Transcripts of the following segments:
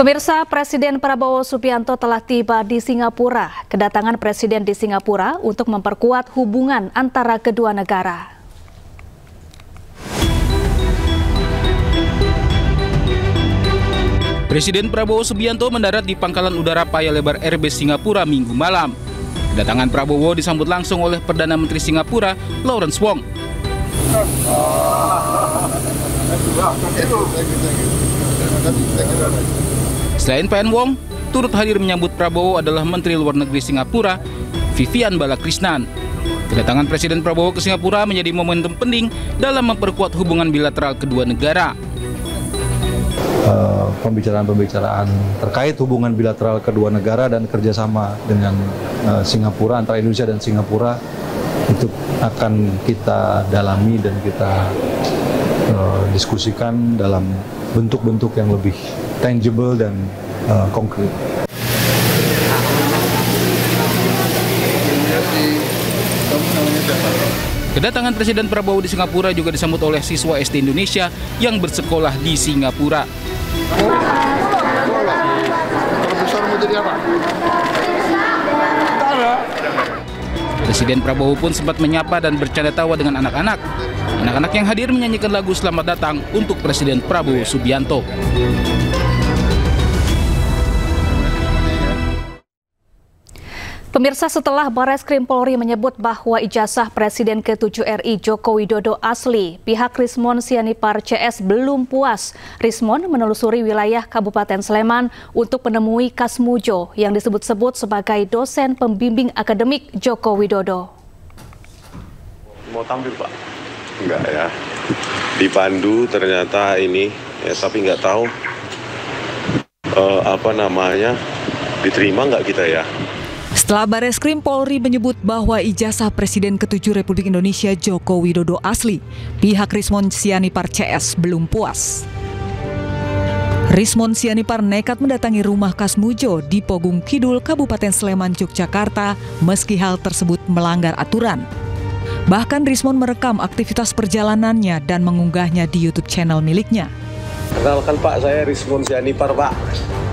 Pemirsa, Presiden Prabowo Subianto telah tiba di Singapura. Kedatangan Presiden di Singapura untuk memperkuat hubungan antara kedua negara. Presiden Prabowo Subianto mendarat di Pangkalan Udara Paya Lebar Airbase Singapura Minggu malam. Kedatangan Prabowo disambut langsung oleh Perdana Menteri Singapura, Lawrence Wong. Selain PN Wong, turut hadir menyambut Prabowo adalah Menteri Luar Negeri Singapura, Vivian Balakrishnan. Kedatangan Presiden Prabowo ke Singapura menjadi momentum penting dalam memperkuat hubungan bilateral kedua negara. Pembicaraan-pembicaraan terkait hubungan bilateral kedua negara dan kerjasama dengan Singapura, antara Indonesia dan Singapura, itu akan kita dalami dan kita diskusikan dalam bentuk-bentuk yang lebih tangible dan konkret. Kedatangan Presiden Prabowo di Singapura juga disambut oleh siswa SD Indonesia yang bersekolah di Singapura. Presiden Prabowo pun sempat menyapa dan bercanda tawa dengan anak-anak. Anak-anak yang hadir menyanyikan lagu Selamat Datang untuk Presiden Prabowo Subianto. Pemirsa, setelah Barreskrim Polri menyebut bahwa ijazah Presiden ke-7 RI Joko Widodo asli, pihak Rismon Sianipar CS belum puas. Rismon menelusuri wilayah Kabupaten Sleman untuk menemui Kasmujo yang disebut-sebut sebagai dosen pembimbing akademik Joko Widodo. Mau tampil, Pak? Enggak ya. Dipandu ternyata ini, ya, tapi nggak tahu diterima nggak kita ya. Setelah Barreskrim Polri menyebut bahwa ijazah Presiden ke-7 Republik Indonesia Joko Widodo asli, pihak Rismon Sianipar CS belum puas. Rismon Sianipar nekat mendatangi rumah Kasmujo di Pogung Kidul, Kabupaten Sleman, Yogyakarta, meski hal tersebut melanggar aturan. Bahkan Rismon merekam aktivitas perjalanannya dan mengunggahnya di YouTube channel miliknya. Kenalkan Pak, saya Rismon Sianipar, Pak.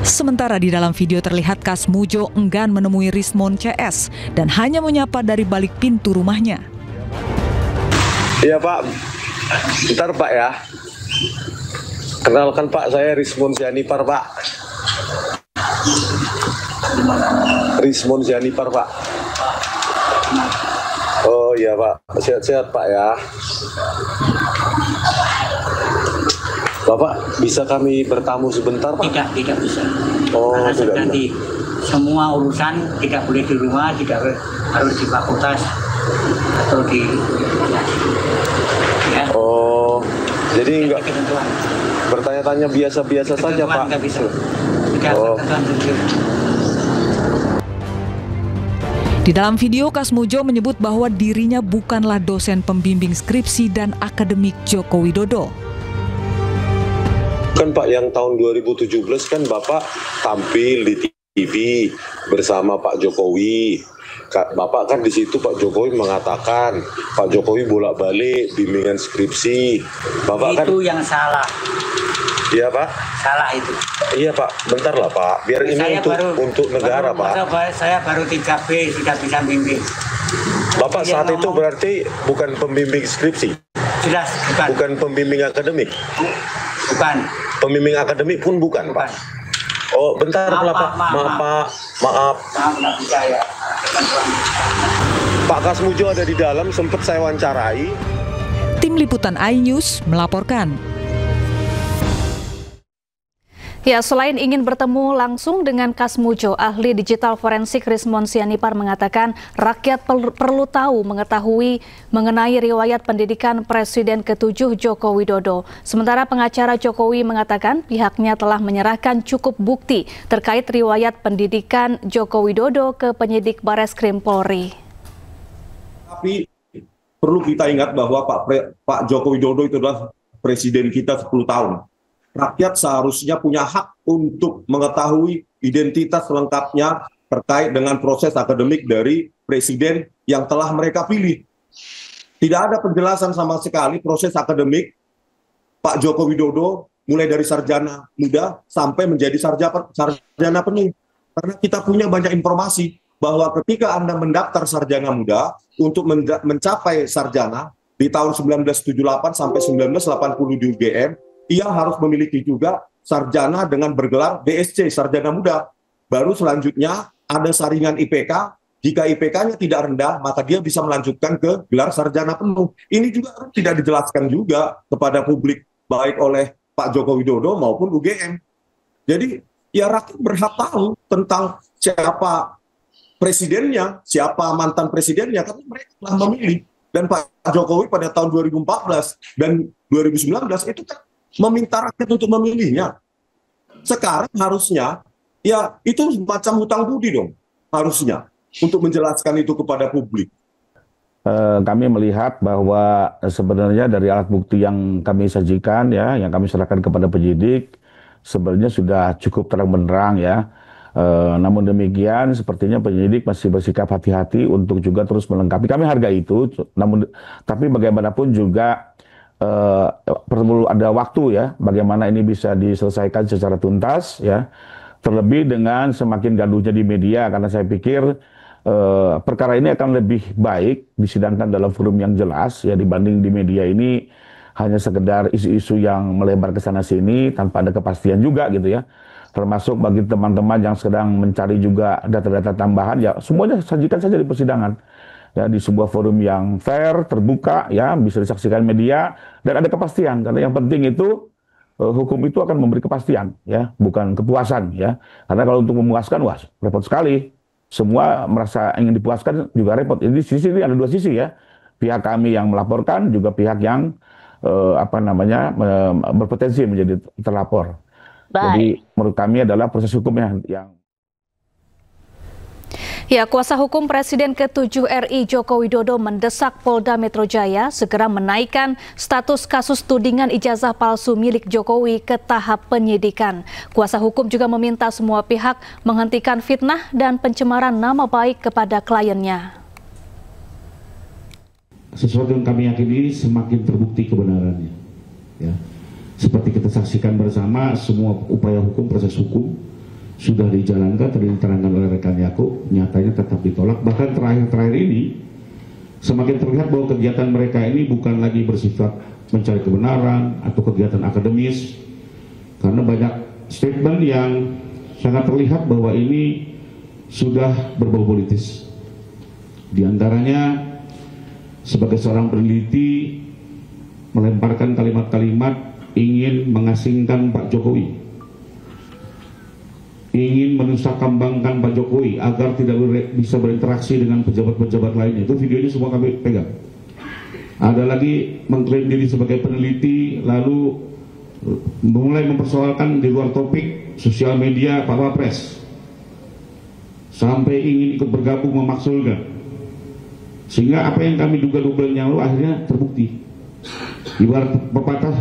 Sementara di dalam video terlihat Kasmujo enggan menemui Rismon CS dan hanya menyapa dari balik pintu rumahnya. Iya Pak, bentar Pak ya. Kenalkan Pak, saya Rismon Sianipar, Pak. Rismon Sianipar, Pak. Oh iya Pak, sehat-sehat Pak ya. Bapak, bisa kami bertamu sebentar, Pak? Tidak bisa. Oh, karena tidak sedang di semua urusan tidak boleh di rumah, tidak harus di fakultas atau di ya. Oh, jadi enggak bertanya-tanya biasa-biasa saja, Pak? Enggak bisa. Tidak Di dalam video, Kasmujo menyebut bahwa dirinya bukanlah dosen pembimbing skripsi dan akademik Joko Widodo. Kan Pak, yang tahun 2017 kan Bapak tampil di TV bersama Pak Jokowi. Bapak kan di situ Pak Jokowi mengatakan Pak Jokowi bolak-balik bimbingan skripsi. Bapak itu kan yang salah. Iya Pak. Salah itu. Iya Pak, bentar lah Pak. Biar ini untuk negara Pak. Saya baru 3B sudah bisa bimbing. Bapak saat itu berarti bukan pembimbing skripsi. Jelas bukan. Bukan pembimbing akademik. Bukan. Pembimbing akademik pun bukan, Pak. Oh, bentar Pak. Maaf. Nggak bisa ya. Pak Kasmujo ada di dalam, sempat saya wawancarai. Tim Liputan iNews melaporkan. Ya, selain ingin bertemu langsung dengan Kasmujo, ahli digital forensik Rismon Sianipar mengatakan rakyat perlu mengetahui mengenai riwayat pendidikan Presiden ke-7 Joko Widodo. Sementara pengacara Jokowi mengatakan pihaknya telah menyerahkan cukup bukti terkait riwayat pendidikan Joko Widodo ke penyidik Barreskrim Polri. Tapi perlu kita ingat bahwa Pak Joko Widodo itu adalah presiden kita 10 tahun. Rakyat seharusnya punya hak untuk mengetahui identitas lengkapnya terkait dengan proses akademik dari presiden yang telah mereka pilih. Tidak ada penjelasan sama sekali proses akademik Pak Joko Widodo mulai dari sarjana muda sampai menjadi sarjana penuh. Karena kita punya banyak informasi bahwa ketika Anda mendaftar sarjana muda untuk mencapai sarjana di tahun 1978 sampai 1980 di UGM, ia harus memiliki juga sarjana dengan bergelar DSC, sarjana muda. Baru selanjutnya ada saringan IPK. Jika IPK-nya tidak rendah, maka dia bisa melanjutkan ke gelar sarjana penuh. Ini juga tidak dijelaskan juga kepada publik, baik oleh Pak Joko Widodo maupun UGM. Jadi, ya rakyat berhak tahu tentang siapa presidennya, siapa mantan presidennya, karena mereka telah memilih. Dan Pak Jokowi pada tahun 2014 dan 2019 itu kan meminta rakyat untuk memilihnya. Sekarang harusnya, ya itu macam hutang budi dong, harusnya. Untuk menjelaskan itu kepada publik. Kami melihat bahwa sebenarnya dari alat bukti yang kami sajikan, ya, yang kami serahkan kepada penyidik, sebenarnya sudah cukup terang benderang, ya. Namun demikian, sepertinya penyidik masih bersikap hati-hati untuk juga terus melengkapi. Kami hargai itu, namun tapi bagaimanapun juga perlu ada waktu, ya, bagaimana ini bisa diselesaikan secara tuntas, ya. Terlebih dengan semakin gaduhnya di media, karena saya pikir perkara ini akan lebih baik disidangkan dalam forum yang jelas, ya, dibanding di media ini hanya sekedar isu-isu yang melebar ke sana sini tanpa ada kepastian juga, gitu ya. Termasuk bagi teman-teman yang sedang mencari juga data-data tambahan, ya semuanya sajikan saja di persidangan, ya, di sebuah forum yang fair, terbuka, ya, bisa disaksikan media dan ada kepastian. Karena yang penting itu hukum itu akan memberi kepastian, ya, bukan kepuasan, ya. Karena kalau untuk memuaskan, wah, repot sekali. Semua merasa ingin dipuaskan juga repot. Jadi sisi ini ada dua sisi, ya. Pihak kami yang melaporkan, juga pihak yang berpotensi menjadi terlapor. Baik. Jadi menurut kami adalah proses hukumnya yang Ya, kuasa hukum Presiden ke-7 RI Joko Widodo mendesak Polda Metro Jaya segera menaikkan status kasus tudingan ijazah palsu milik Jokowi ke tahap penyidikan. Kuasa hukum juga meminta semua pihak menghentikan fitnah dan pencemaran nama baik kepada kliennya. Sesuatu yang kami yakini semakin terbukti kebenarannya. Ya. Seperti kita saksikan bersama, semua upaya hukum, proses hukum sudah dijalankan, tadi diterangkan oleh rekan Yakub, nyatanya tetap ditolak. Bahkan terakhir-terakhir ini semakin terlihat bahwa kegiatan mereka ini bukan lagi bersifat mencari kebenaran atau kegiatan akademis, karena banyak statement yang sangat terlihat bahwa ini sudah berbau politis. Di antaranya sebagai seorang peneliti melemparkan kalimat-kalimat ingin mengasingkan Pak Jokowi, ingin menusakambangkan Pak Jokowi agar tidak bisa berinteraksi dengan pejabat-pejabat lainnya. Itu videonya semua kami pegang. Ada lagi mengklaim diri sebagai peneliti, lalu mulai mempersoalkan di luar topik sosial media Pak Wapres, sampai ingin ikut bergabung memaksulkan. Sehingga apa yang kami duga 2 bulan yang lalu akhirnya terbukti. Ibarat pepatah,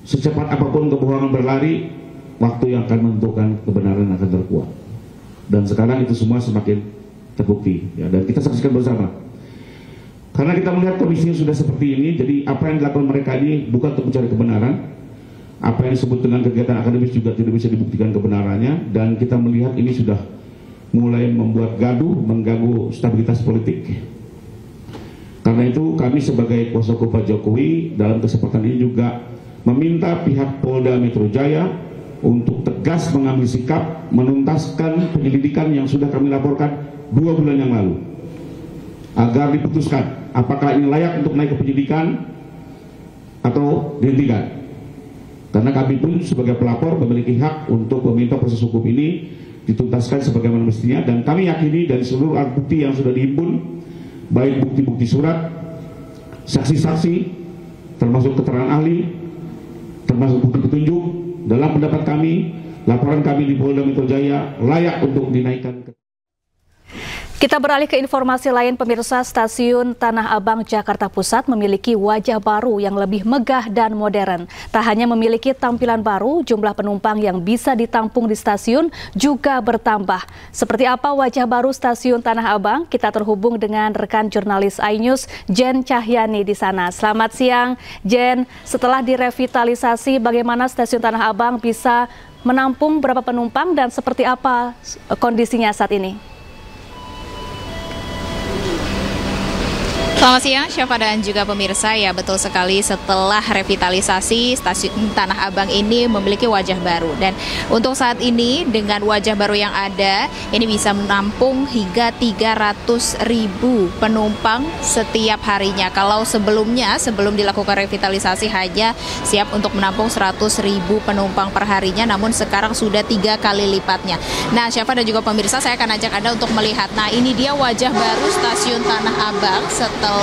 secepat apapun kebohongan berlari, waktu yang akan menentukan kebenaran akan terkuat. Dan sekarang itu semua semakin terbukti, ya, dan kita saksikan bersama. Karena kita melihat kondisinya sudah seperti ini, jadi apa yang dilakukan mereka ini bukan untuk mencari kebenaran. Apa yang disebut dengan kegiatan akademis juga tidak bisa dibuktikan kebenarannya, dan kita melihat ini sudah mulai membuat gaduh, mengganggu stabilitas politik. Karena itu kami sebagai kuasa hukum Pak Jokowi dalam kesempatan ini juga meminta pihak Polda Metro Jaya untuk tegas mengambil sikap menuntaskan penyelidikan yang sudah kami laporkan 2 bulan yang lalu, agar diputuskan apakah ini layak untuk naik ke penyidikan atau dihentikan. Karena kami pun sebagai pelapor memiliki hak untuk meminta proses hukum ini dituntaskan sebagaimana mestinya, dan kami yakini dari seluruh alat bukti yang sudah dihimpun, baik bukti-bukti surat, saksi-saksi, termasuk keterangan ahli, termasuk bukti petunjuk, dalam pendapat kami, laporan kami di Polda Metro Jaya layak untuk dinaikkan. Kita beralih ke informasi lain, pemirsa. Stasiun Tanah Abang, Jakarta Pusat memiliki wajah baru yang lebih megah dan modern. Tak hanya memiliki tampilan baru, jumlah penumpang yang bisa ditampung di stasiun juga bertambah. Seperti apa wajah baru Stasiun Tanah Abang? Kita terhubung dengan rekan jurnalis iNews, Jen Cahyani di sana. Selamat siang, Jen. Setelah direvitalisasi, bagaimana Stasiun Tanah Abang bisa menampung berapa penumpang dan seperti apa kondisinya saat ini? Selamat siang, Syafa dan juga pemirsa. Ya, betul sekali, setelah revitalisasi, Stasiun Tanah Abang ini memiliki wajah baru. Dan untuk saat ini, dengan wajah baru yang ada, ini bisa menampung hingga 300.000 penumpang setiap harinya. Kalau sebelumnya, sebelum dilakukan revitalisasi, hanya siap untuk menampung 100.000 penumpang per harinya, namun sekarang sudah 3 kali lipatnya. Nah, Syafa dan juga pemirsa, saya akan ajak Anda untuk melihat. Nah, ini dia wajah baru Stasiun Tanah Abang setelah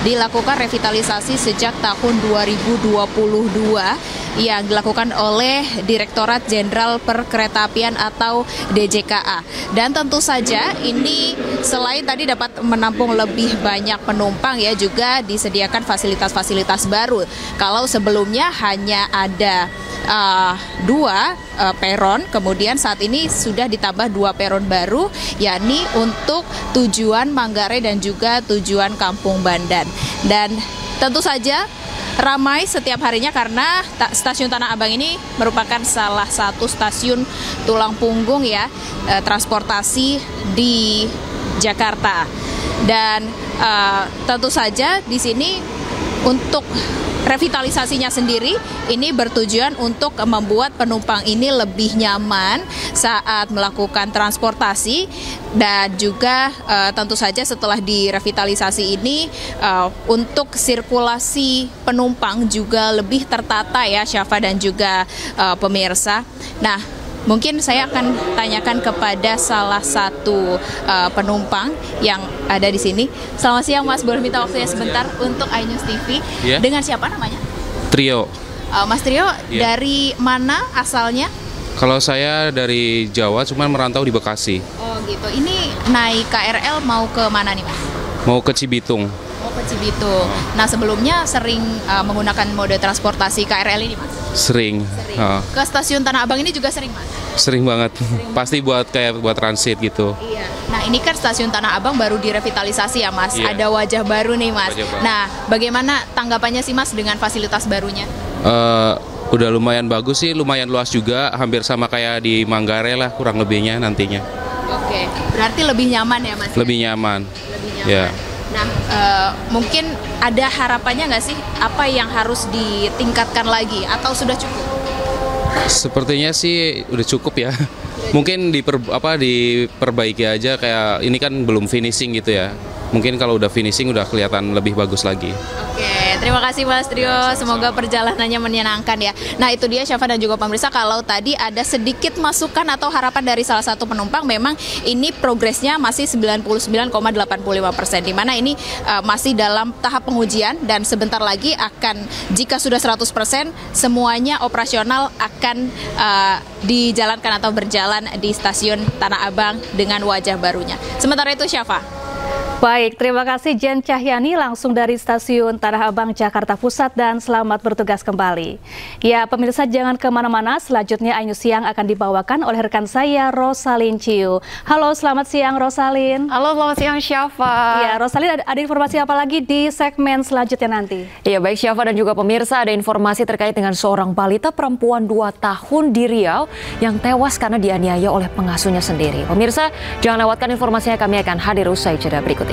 dilakukan revitalisasi sejak tahun 2022 yang dilakukan oleh Direktorat Jenderal Perkeretaapian atau DJKA. Dan tentu saja ini selain tadi dapat menampung lebih banyak penumpang, ya juga disediakan fasilitas-fasilitas baru. Kalau sebelumnya hanya ada 2 peron, kemudian saat ini sudah ditambah 2 peron baru, yakni untuk tujuan Manggarai dan juga tujuan Kampung Bandan. Dan tentu saja ramai setiap harinya karena Stasiun Tanah Abang ini merupakan salah satu stasiun tulang punggung, ya, transportasi di Jakarta. Dan tentu saja di sini untuk revitalisasinya sendiri ini bertujuan untuk membuat penumpang ini lebih nyaman saat melakukan transportasi, dan juga tentu saja setelah direvitalisasi ini untuk sirkulasi penumpang juga lebih tertata, ya Syafa dan juga pemirsa. Nah, mungkin saya akan tanyakan kepada salah satu penumpang yang ada di sini. Selamat siang, Mas. Boleh minta waktunya sebentar untuk iNews TV? Yeah. Dengan siapa namanya? Trio. Mas Trio, dari mana asalnya? Kalau saya dari Jawa, cuman merantau di Bekasi. Oh gitu. Ini naik KRL mau ke mana nih, Mas? Mau ke Cibitung. Mau ke Cibitung. Nah, sebelumnya sering menggunakan mode transportasi KRL ini, Mas? Sering. Ke Stasiun Tanah Abang ini juga sering, Mas? Sering banget. Pasti buat transit gitu. Iya. Nah, ini kan Stasiun Tanah Abang baru direvitalisasi, ya, Mas. Iya. Ada wajah baru nih, Mas. Nah, bagaimana tanggapannya sih, Mas, dengan fasilitas barunya? Udah lumayan bagus sih, lumayan luas juga, hampir sama kayak di Manggarai lah kurang lebihnya nantinya. Oke, berarti lebih nyaman ya, Mas? Lebih nyaman. Lebih nyaman. Ya. Nah, mungkin ada harapannya nggak sih, apa yang harus ditingkatkan lagi atau sudah cukup? Sepertinya sih udah cukup ya. Mungkin diperbaiki aja, kayak ini kan belum finishing gitu ya. Mungkin kalau udah finishing udah kelihatan lebih bagus lagi. Oke, terima kasih Mas Trio. Semoga perjalanannya menyenangkan, ya. Nah, itu dia Syafa dan juga pemirsa, kalau tadi ada sedikit masukan atau harapan dari salah satu penumpang, memang ini progresnya masih 99,85%, di mana ini masih dalam tahap pengujian dan sebentar lagi akan, jika sudah 100%, semuanya operasional akan dijalankan atau berjalan di Stasiun Tanah Abang dengan wajah barunya. Sementara itu, Syafa. Baik, terima kasih Jen Cahyani langsung dari Stasiun Tanah Abang, Jakarta Pusat, dan selamat bertugas kembali. Ya, pemirsa jangan kemana-mana, selanjutnya iNews Siang akan dibawakan oleh rekan saya, Rosalin Ciu. Halo, selamat siang Rosalin. Halo, selamat siang Syafa. Ya, Rosalin, ada informasi apa lagi di segmen selanjutnya nanti? Iya, baik Syafa dan juga pemirsa, ada informasi terkait dengan seorang balita perempuan 2 tahun di Riau yang tewas karena dianiaya oleh pengasuhnya sendiri. Pemirsa, jangan lewatkan informasinya, kami akan hadir usai jeda berikut ini.